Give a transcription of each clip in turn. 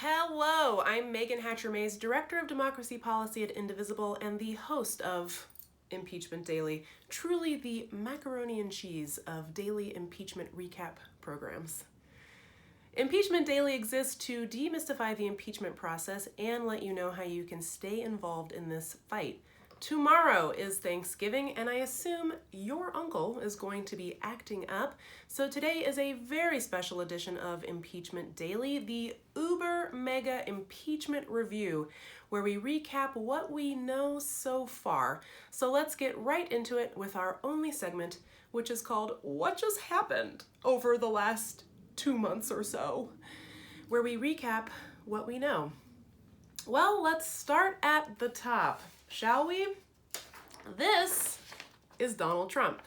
Hello, I'm Meagan Hatcher-Mays, Director of Democracy Policy at Indivisible and the host of Impeachment Daily, truly the macaroni and cheese of daily impeachment recap programs. Impeachment Daily exists to demystify the impeachment process and let you know how you can stay involved in this fight. Tomorrow is Thanksgiving, and I assume your uncle is going to be acting up. So today is a very special edition of Impeachment Daily, the uber mega impeachment review, where we recap what we know so far. So let's get right into it with our only segment, which is called What Just Happened Over the Last 2 months or so, where we recap what we know. Well, let's start at the top. Shall we? This is Donald Trump.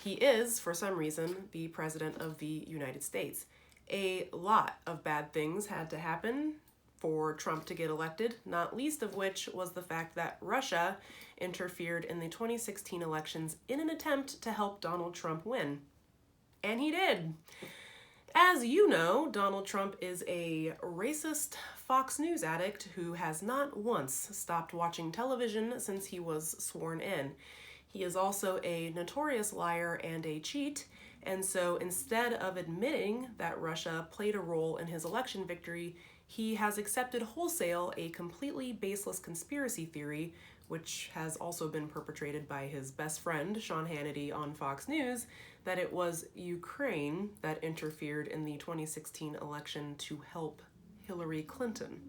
He is, for some reason, the President of the United States. A lot of bad things had to happen for Trump to get elected, not least of which was the fact that Russia interfered in the 2016 elections in an attempt to help Donald Trump win. And he did. As you know, Donald Trump is a racist Fox News addict who has not once stopped watching television since he was sworn in. He is also a notorious liar and a cheat, and so instead of admitting that Russia played a role in his election victory, he has accepted wholesale a completely baseless conspiracy theory, which has also been perpetrated by his best friend, Sean Hannity, on Fox News, that it was Ukraine that interfered in the 2016 election to help Hillary Clinton.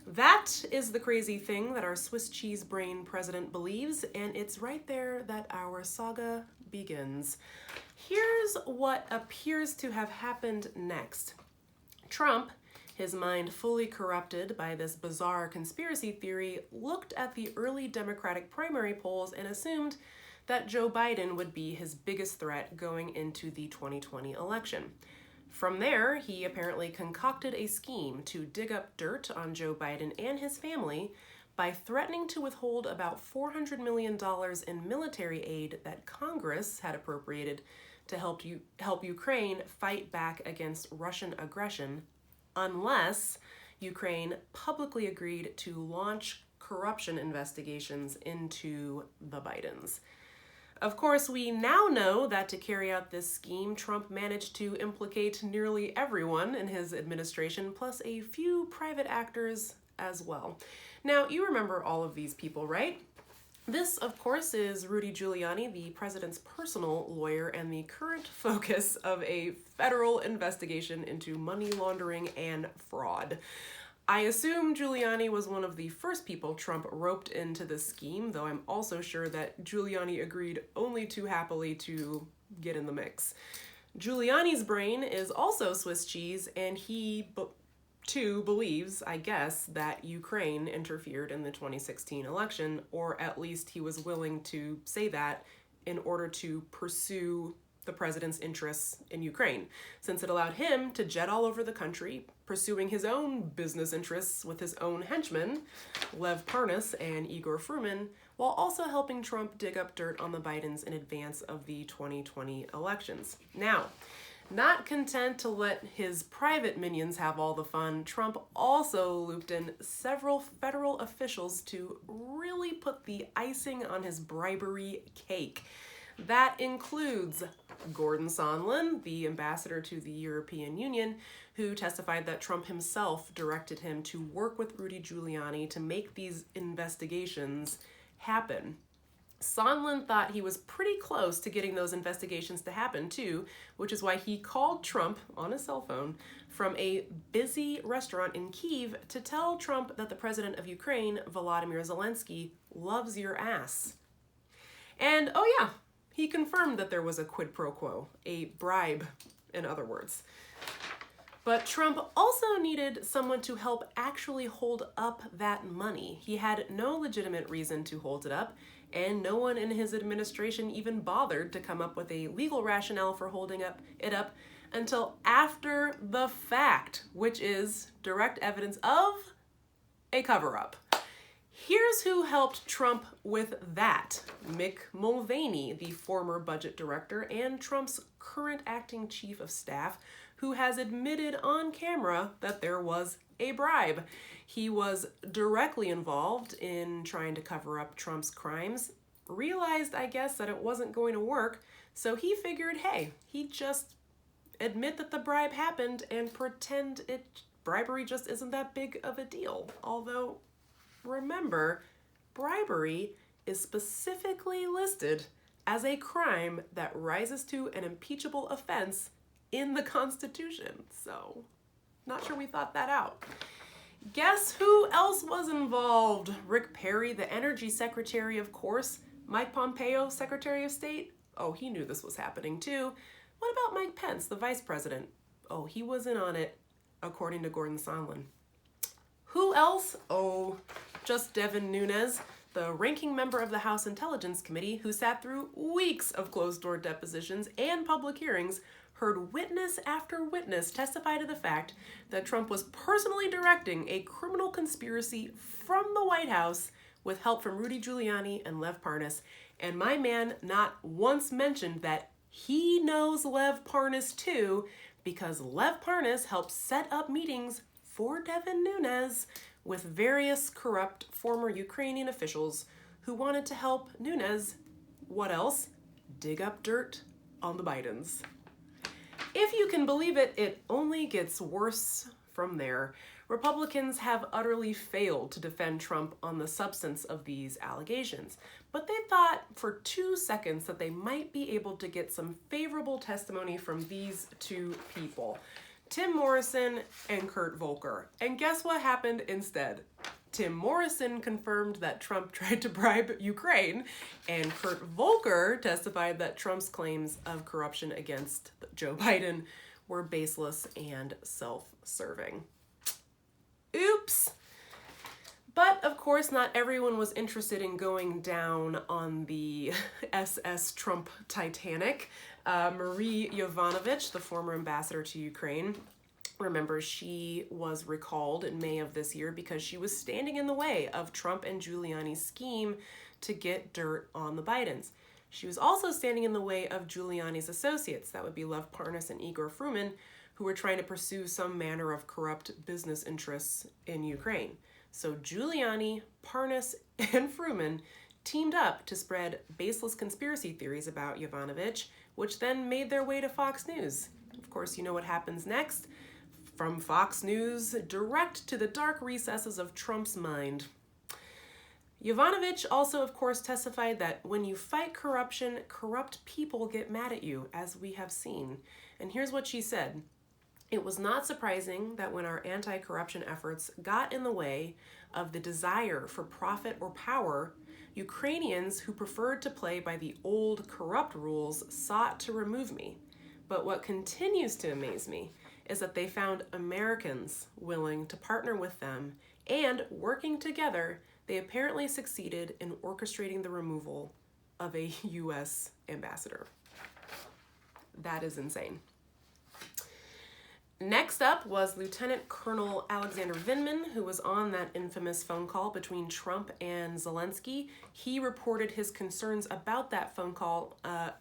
That is the crazy thing that our Swiss cheese brain president believes, and it's right there that our saga begins. Here's what appears to have happened next. Trump, his mind fully corrupted by this bizarre conspiracy theory, looked at the early Democratic primary polls and assumed that Joe Biden would be his biggest threat going into the 2020 election. From there, he apparently concocted a scheme to dig up dirt on Joe Biden and his family by threatening to withhold about $400 million in military aid that Congress had appropriated to help Ukraine fight back against Russian aggression, unless Ukraine publicly agreed to launch corruption investigations into the Bidens. Of course, we now know that to carry out this scheme, Trump managed to implicate nearly everyone in his administration, plus a few private actors as well. Now, you remember all of these people, right? This, of course, is Rudy Giuliani, the president's personal lawyer and the current focus of a federal investigation into money laundering and fraud. I assume Giuliani was one of the first people Trump roped into this scheme, though I'm also sure that Giuliani agreed only too happily to get in the mix. Giuliani's brain is also Swiss cheese, and he too believes, I guess, that Ukraine interfered in the 2016 election, or at least he was willing to say that in order to pursue the president's interests in Ukraine, since it allowed him to jet all over the country, pursuing his own business interests with his own henchmen, Lev Parnas and Igor Fruman, while also helping Trump dig up dirt on the Bidens in advance of the 2020 elections. Now, not content to let his private minions have all the fun, Trump also looped in several federal officials to really put the icing on his bribery cake. That includes Gordon Sandlin, the ambassador to the European Union, who testified that Trump himself directed him to work with Rudy Giuliani to make these investigations happen. Sandlin thought he was pretty close to getting those investigations to happen too, which is why he called Trump on his cell phone from a busy restaurant in Kyiv to tell Trump that the president of Ukraine, Volodymyr Zelensky, loves your ass. And oh yeah, he confirmed that there was a quid pro quo, a bribe, in other words. But Trump also needed someone to help actually hold up that money. He had no legitimate reason to hold it up, and no one in his administration even bothered to come up with a legal rationale for holding it up until after the fact, which is direct evidence of a cover-up. Here's who helped Trump with that. Mick Mulvaney, the former budget director and Trump's current acting chief of staff, who has admitted on camera that there was a bribe. He was directly involved in trying to cover up Trump's crimes, realized, I guess, that it wasn't going to work, so he figured, hey, he'd just admit that the bribe happened and pretend bribery just isn't that big of a deal. Although, remember, bribery is specifically listed as a crime that rises to an impeachable offense in the Constitution. So, not sure we thought that out. Guess who else was involved? Rick Perry, the Energy Secretary, of course. Mike Pompeo, Secretary of State. Oh, he knew this was happening too. What about Mike Pence, the Vice President? Oh, he was in on it, according to Gordon Sandlin. Who else? Oh, just Devin Nunes, the ranking member of the House Intelligence Committee, who sat through weeks of closed-door depositions and public hearings, heard witness after witness testify to the fact that Trump was personally directing a criminal conspiracy from the White House with help from Rudy Giuliani and Lev Parnas. And my man not once mentioned that he knows Lev Parnas too, because Lev Parnas helped set up meetings for Devin Nunes with various corrupt former Ukrainian officials who wanted to help Nunes, what else? Dig up dirt on the Bidens. If you can believe it, it only gets worse from there. Republicans have utterly failed to defend Trump on the substance of these allegations, but they thought for 2 seconds that they might be able to get some favorable testimony from these two people, Tim Morrison and Kurt Volker. And guess what happened instead? Tim Morrison confirmed that Trump tried to bribe Ukraine, and Kurt Volker testified that Trump's claims of corruption against Joe Biden were baseless and self-serving. Oops! But of course, not everyone was interested in going down on the SS Trump Titanic. Marie Jovanovic, the former ambassador to Ukraine, remember, she was recalled in May of this year because she was standing in the way of Trump and Giuliani's scheme to get dirt on the Bidens. She was also standing in the way of Giuliani's associates, that would be Lev Parnas and Igor Fruman, who were trying to pursue some manner of corrupt business interests in Ukraine. So Giuliani, Parnas, and Fruman teamed up to spread baseless conspiracy theories about Jovanovic, which then made their way to Fox News. Of course, you know what happens next. From Fox News, direct to the dark recesses of Trump's mind. Jovanovic also, of course, testified that when you fight corruption, corrupt people get mad at you, as we have seen. And here's what she said. It was not surprising that when our anti-corruption efforts got in the way of the desire for profit or power, Ukrainians who preferred to play by the old corrupt rules sought to remove me. But what continues to amaze me is that they found Americans willing to partner with them, and working together, they apparently succeeded in orchestrating the removal of a U.S. ambassador. That is insane. Next up was Lieutenant Colonel Alexander Vindman, who was on that infamous phone call between Trump and Zelensky. He reported his concerns about that phone call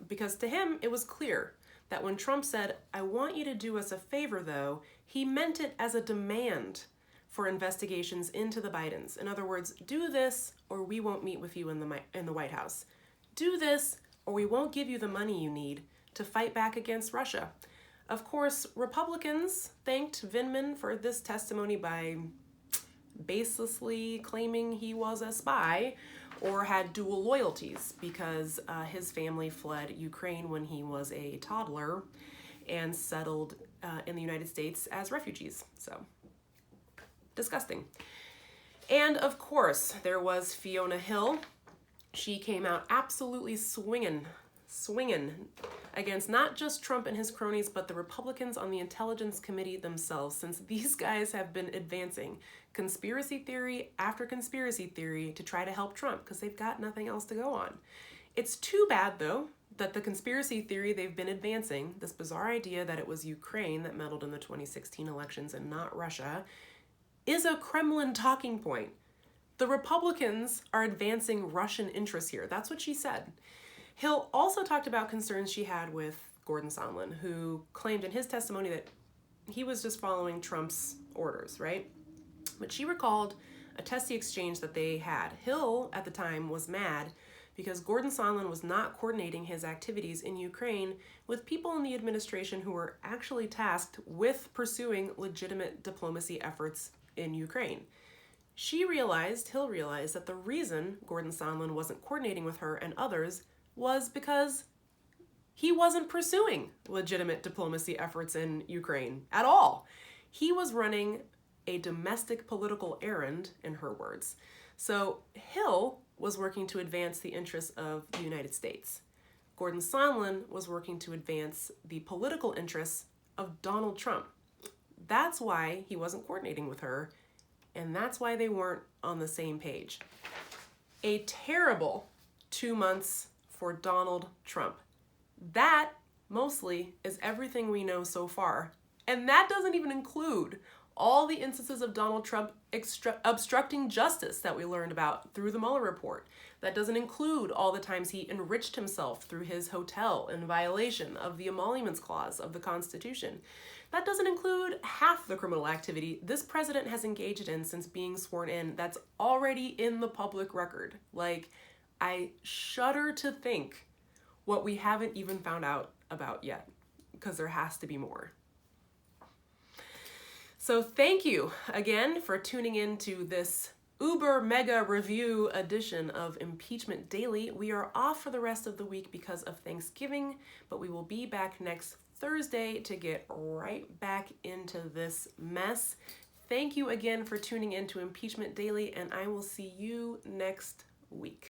because to him it was clear that when Trump said, "I want you to do us a favor," though, he meant it as a demand for investigations into the Bidens. In other words, do this or we won't meet with you in the White House. Do this or we won't give you the money you need to fight back against Russia. Of course, Republicans thanked Vindman for this testimony by baselessly claiming he was a spy or had dual loyalties because his family fled Ukraine when he was a toddler and settled in the United States as refugees. So, disgusting. And of course, there was Fiona Hill. She came out absolutely swinging against not just Trump and his cronies, but the Republicans on the Intelligence Committee themselves, since these guys have been advancing conspiracy theory after conspiracy theory to try to help Trump because they've got nothing else to go on. It's too bad, though, that the conspiracy theory they've been advancing, this bizarre idea that it was Ukraine that meddled in the 2016 elections and not Russia, is a Kremlin talking point. The Republicans are advancing Russian interests here. That's what she said. Hill also talked about concerns she had with Gordon Sandlin, who claimed in his testimony that he was just following Trump's orders, right? But she recalled a testy exchange that they had. Hill, at the time, was mad because Gordon Sondland was not coordinating his activities in Ukraine with people in the administration who were actually tasked with pursuing legitimate diplomacy efforts in Ukraine. Hill realized that the reason Gordon Sondland wasn't coordinating with her and others was because he wasn't pursuing legitimate diplomacy efforts in Ukraine at all. He was running a domestic political errand, in her words. So Hill was working to advance the interests of the United States. Gordon Sondland was working to advance the political interests of Donald Trump. That's why he wasn't coordinating with her, and that's why they weren't on the same page. A terrible 2 months for Donald Trump. That, mostly, is everything we know so far. And that doesn't even include all the instances of Donald Trump obstructing justice that we learned about through the Mueller report. That doesn't include all the times he enriched himself through his hotel in violation of the emoluments clause of the Constitution. That doesn't include half the criminal activity this president has engaged in since being sworn in that's already in the public record. Like, I shudder to think what we haven't even found out about yet, because there has to be more. So thank you again for tuning in to this uber mega review edition of Impeachment Daily. We are off for the rest of the week because of Thanksgiving, but we will be back next Thursday to get right back into this mess. Thank you again for tuning in to Impeachment Daily, and I will see you next week.